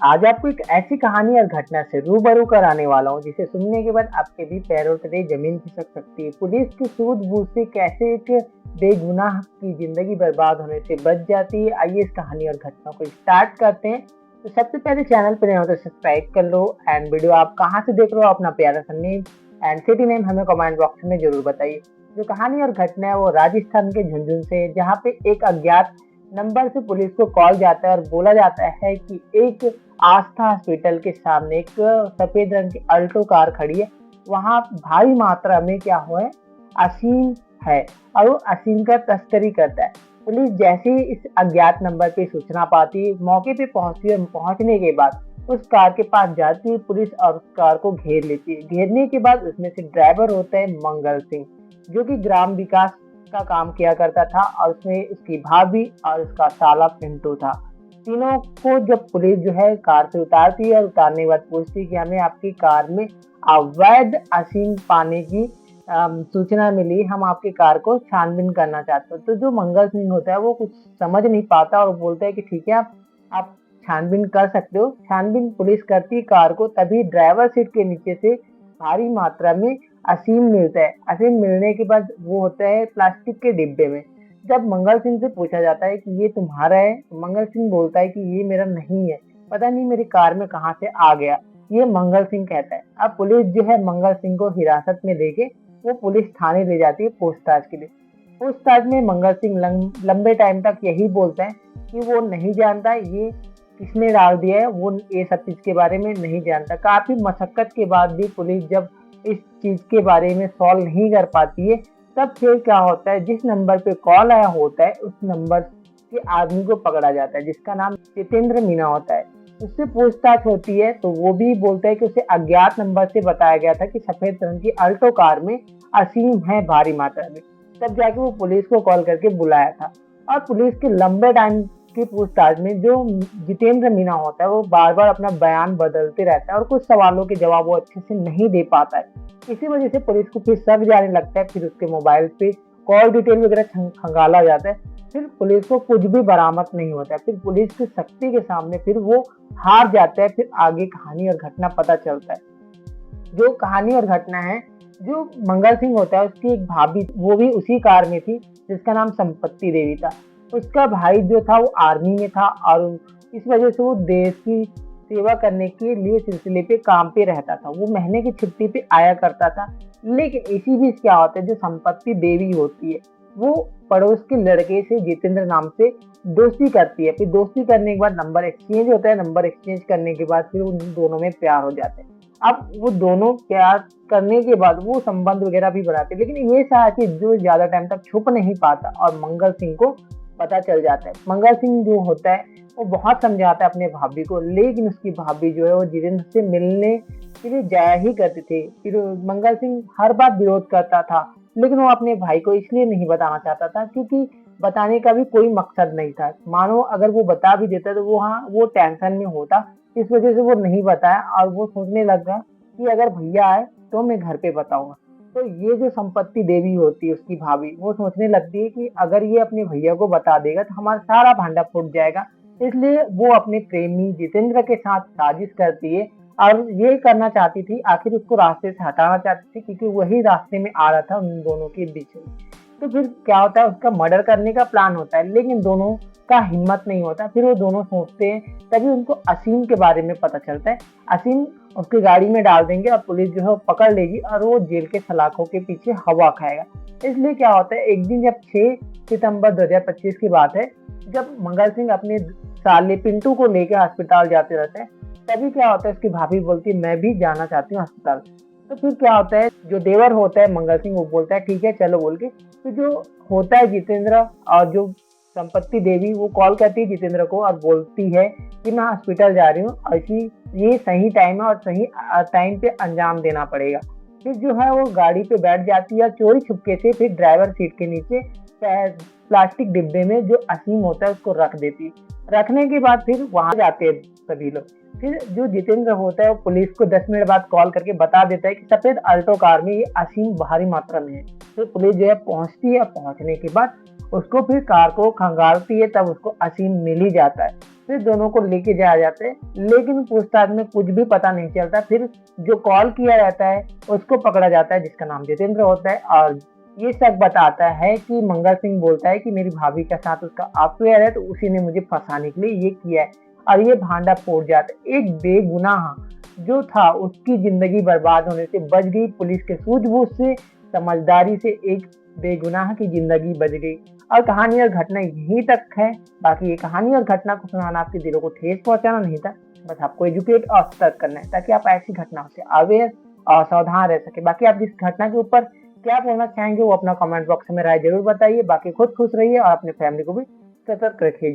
आज आपको एक ऐसी कहानी और घटना से रूबरू कराने वाला हूँ जिसे सुनने के बाद आपके भी पैरों तले जमीन खिसक सकती है। पुलिस की सूझबूझ से कैसे एक बेगुनाह की जिंदगी बर्बाद होने से बच जाती है। आइए इस कहानी और घटना को स्टार्ट करते हैं। तो सबसे पहले चैनल पर नए हो तो सब्सक्राइब कर लो एंड वीडियो आप कहाँ से देख रहे हो अपना प्यारा सा नेम एंड सिटी नेम हमें कमेंट बॉक्स में जरूर बताइए। जो कहानी और घटना है वो राजस्थान के झुंझुनू से है, जहाँ पे एक अज्ञात नंबर से पुलिस को कॉल जाता है और बोला जाता है कि एक आस्था हॉस्पिटल के सामने एक सफेद रंग की अल्टो कार खड़ी है। वहां भारी मात्रा में क्या हुआ है, अफीम है और वो अफीम का तस्करी करता है। पुलिस जैसे ही इस अज्ञात नंबर पे सूचना पाती है, मौके पे पहुंचती है और पहुंचने के बाद उस कार के पास जाती है पुलिस और उस कार को घेर लेती है। घेरने के बाद उसमें से ड्राइवर होता है मंगल सिंह, जो कि ग्राम विकास का काम किया करता था, और उसमें उसकी भाभी और उसका साला पिंटू था। तीनों को जब पुलिस जो है कार से उतारती है और उतारने के बाद पूछती है कि हमें आपकी कार में अवैध अफीम पाने की सूचना मिली, हम आपकी कार को छानबीन करना चाहते हैं। तो जो मंगल सिंह होता है वो कुछ समझ नहीं पाता और बोलता है कि ठीक है, आप छानबीन कर सकते हो। छानबीन पुलिस करती है कार को, तभी ड्राइवर सीट के नीचे से भारी मात्रा में अफीम मिलता है। अफीम मिलने के बाद वो होता है प्लास्टिक के डिब्बे में। जब मंगल सिंह से पूछा जाता है कि ये तुम्हारा है, तो मंगल सिंह बोलता है कि ये मेरा नहीं है, पता नहीं मेरी कार में कहाँ से आ गया, ये मंगल सिंह कहता है। अब पुलिस जो है मंगल सिंह को हिरासत में लेके वो पुलिस थाने ले जाती है पूछताछ के लिए। पूछताछ में मंगल सिंह लंबे टाइम तक यही बोलता है कि वो नहीं जानता ये किसने डाल दिया है, वो ये सब चीज के बारे में नहीं जानता। काफी मशक्कत के बाद भी पुलिस जब इस चीज के बारे में सॉल्व नहीं कर पाती है, तब फिर क्या होता है, जिस नंबर पे कॉल आया होता है उस नंबर के आदमी को पकड़ा जाता है, जिसका नाम जितेंद्र मीना होता है। उससे पूछताछ होती है तो वो भी बोलता है कि उसे अज्ञात नंबर से बताया गया था कि सफेद रंग की अल्टो कार में अफीम है भारी मात्रा में। तब जाके वो पुलिस को कॉल करके बुलाया था। और पुलिस के लंबे टाइम की पूछताछ में जो जितेंद्र मीना होता है वो बार बार अपना बयान बदलते रहता है और कुछ सवालों के जवाब वो अच्छे से नहीं दे पाता है। इसी वजह से पुलिस को फिर शक जाने लगता है। फिर उसके मोबाइल पे कॉल डिटेल वगैरह खंगाला जाता है। फिर पुलिस को कुछ भी बरामद नहीं होता है। फिर पुलिस की सख्ती के सामने फिर वो हार जाता है। फिर आगे कहानी और घटना पता चलता है। जो कहानी और घटना है, जो मंगल सिंह होता है उसकी एक भाभी, वो भी उसी कार में थी, जिसका नाम संपत्ति देवी था। उसका भाई जो था वो आर्मी में था और इस वजह से वो देश की सेवा करने के लिए सिलसिले पे काम पे रहता था। वो महीने की छुट्टी पे आया करता था। लेकिन इसी बीच क्या होता है, जो संपत्ति देवी होती है वो पड़ोस के लड़के से जितेंद्र नाम से दोस्ती करती है। फिर दोस्ती करने के बाद नंबर एक्सचेंज होता है। नंबर एक्सचेंज करने के बाद फिर उन दोनों में प्यार हो जाते हैं। अब वो दोनों प्यार करने के बाद वो संबंध वगैरह भी बढ़ाते हैं, लेकिन ये सारा चीज जो ज्यादा टाइम तक छुप नहीं पाता और मंगल सिंह को पता चल जाता है। मंगल सिंह जो होता है वो बहुत समझाता है अपने भाभी को, लेकिन उसकी भाभी जो है वो जितेंद्र से मिलने के लिए जाया ही करती थी। फिर मंगल सिंह हर बार विरोध करता था, लेकिन वो अपने भाई को इसलिए नहीं बताना चाहता था क्योंकि बताने का भी कोई मकसद नहीं था। मानो अगर वो बता भी देता तो वो टेंशन में होता, इस वजह से वो नहीं बताया और वो सोचने लगा कि अगर भैया आए तो मैं घर पे बताऊंगा। तो ये जो संपत्ति देवी होती है उसकी भाभी, वो सोचने लगती है कि अगर ये अपने भैया को बता देगा तो हमारा सारा भांडा फूट जाएगा। इसलिए वो अपने प्रेमी जितेंद्र के साथ साजिश करती है और ये करना चाहती थी, आखिर उसको रास्ते से हटाना चाहती थी क्योंकि वही रास्ते में आ रहा था उन दोनों के बीच में। तो फिर क्या होता है, उसका मर्डर करने का प्लान होता है, लेकिन दोनों का हिम्मत नहीं होता। फिर वो दोनों सोचते हैं, तभी उनको असीम के बारे में पता चलता है। असीम उसकी गाड़ी में डाल देंगे और पुलिस जो है वो पकड़ लेगी और वो जेल के सलाखों के पीछे हवा खाएगा। इसलिए क्या होता है, एक दिन जब 6 सितंबर 2025 की बात है, जब मंगल सिंह अपने साले पिंटू को लेकर अस्पताल जाते रहते हैं, तभी क्या होता है, उसकी भाभी बोलती है मैं भी जाना चाहती हूँ अस्पताल। तो फिर क्या होता है, जो देवर होता है मंगल सिंह वो बोलता है ठीक है चलो बोल के। तो जो होता है जितेंद्र और जो संपत्ति देवी, वो कॉल करती है जितेंद्र को और बोलती है कि मैं हॉस्पिटल जा रही हूँ और ये सही टाइम है और सही टाइम पे अंजाम देना पड़ेगा। फिर जो है वो गाड़ी पे बैठ जाती है, चोरी छुपके से फिर ड्राइवर सीट के नीचे प्लास्टिक डिब्बे में जो अफीम होता है उसको रख देती है। रखने के बाद फिर वहां जाते हैं सभी लोग। फिर जो जितेंद्र होता है वो पुलिस को 10 मिनट बाद कॉल करके बता देता है कि सफेद अल्टो कार में ये अफीम भारी मात्रा में है। फिर पुलिस जो है पहुंचती है, पहुंचने के बाद उसको फिर कार को खंगालती है, तब उसको अफीम मिल ही जाता है। फिर दोनों को लेके जाया जाता है, लेकिन पूछताछ में कुछ भी पता नहीं चलता। फिर जो कॉल किया जाता है उसको पकड़ा जाता है, जिसका नाम जितेंद्र होता है, और ये शक बताता है कि मंगल सिंह बोलता है कि मेरी भाभी के साथ उसका अफेयर है, तो उसी ने मुझे फंसाने के लिए ये किया है, और ये भांडा फोड़ जाता है। एक बेगुनाह जो था उसकी जिंदगी बर्बाद होने से बच गई, पुलिस के सूझबूझ से, समझदारी से एक बेगुनाह की जिंदगी बच गई। और कहानी और घटना यहीं तक है। बाकी ये कहानी और घटना को सुनाना आपके दिलों को ठेस पहुंचाना नहीं था, बस आपको एजुकेट और सतर्क करना है, ताकि आप ऐसी घटनाओं से अवेयर और सावधान रह सके। बाकी आप जिस घटना के ऊपर क्या बोलना चाहेंगे वो अपना कमेंट बॉक्स में राय जरूर बताइए। बाकी खुद खुश रहिए और अपने फैमिली को भी सतर्क रखिए।